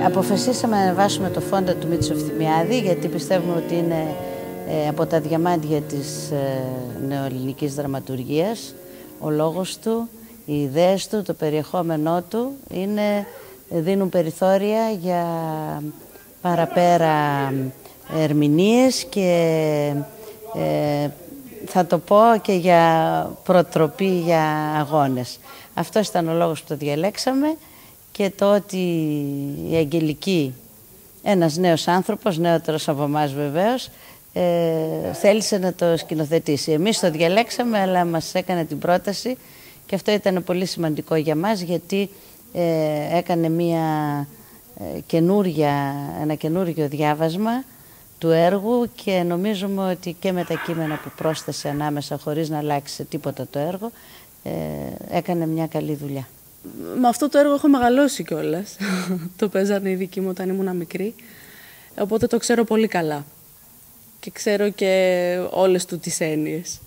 Αποφασίσαμε να ανεβάσουμε το φόντο του Μήτσου Ευθυμιάδη, γιατί πιστεύουμε ότι είναι από τα διαμάντια της νεοελληνικής δραματουργίας. Ο λόγος του, οι ιδέες του, το περιεχόμενό του δίνουν περιθώρια για παραπέρα ερμηνείες και θα το πω και για προτροπή για αγώνες. Αυτός ήταν ο λόγος που το διαλέξαμε, και το ότι η Αγγελική, ένας νέος άνθρωπος, νεότερος από εμάς βεβαίως, θέλησε να το σκηνοθετήσει. Εμείς το διαλέξαμε, αλλά μας έκανε την πρόταση και αυτό ήταν πολύ σημαντικό για μας, γιατί έκανε ένα καινούργιο διάβασμα του έργου και νομίζουμε ότι και με τα κείμενα που πρόσθεσε ανάμεσα, χωρίς να αλλάξει τίποτα το έργο, έκανε μια καλή δουλειά. Με αυτό το έργο έχω μεγαλώσει κιόλας. Το παίζανε οι δικοί μου όταν ήμουν μικρή, οπότε το ξέρω πολύ καλά και ξέρω και όλες του τις έννοιες.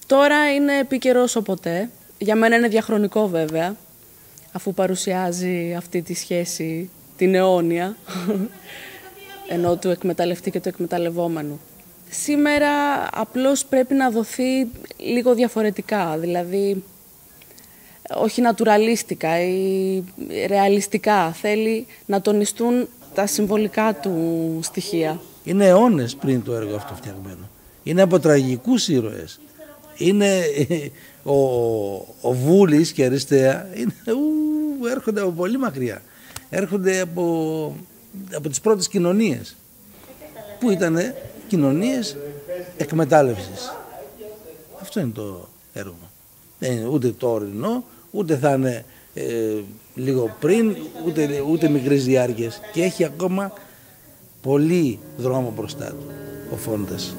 Τώρα είναι επίκαιρο όσο ποτέ. Για μένα είναι διαχρονικό βέβαια, αφού παρουσιάζει αυτή τη σχέση, την αιώνια, ενώ του εκμεταλλευτή και του εκμεταλλευόμενου. Σήμερα απλώς πρέπει να δοθεί λίγο διαφορετικά, δηλαδή όχι νατουραλίστικα ή ρεαλιστικά. Θέλει να τονιστούν τα συμβολικά του στοιχεία. Είναι αιώνες πριν το έργο αυτό φτιαγμένο. Είναι από τραγικούς ήρωες. Είναι ο Βούλης και Αριστεία, έρχονται από πολύ μακριά. Έρχονται από τις πρώτες κοινωνίες, που ήταν κοινωνίες εκμετάλλευσης. Αυτό είναι το έργο. Δεν είναι ούτε το ορεινό, ούτε θα είναι λίγο πριν, ούτε μικρής διάρκειας. Και έχει ακόμα πολύ δρόμο μπροστά του ο Φόντας.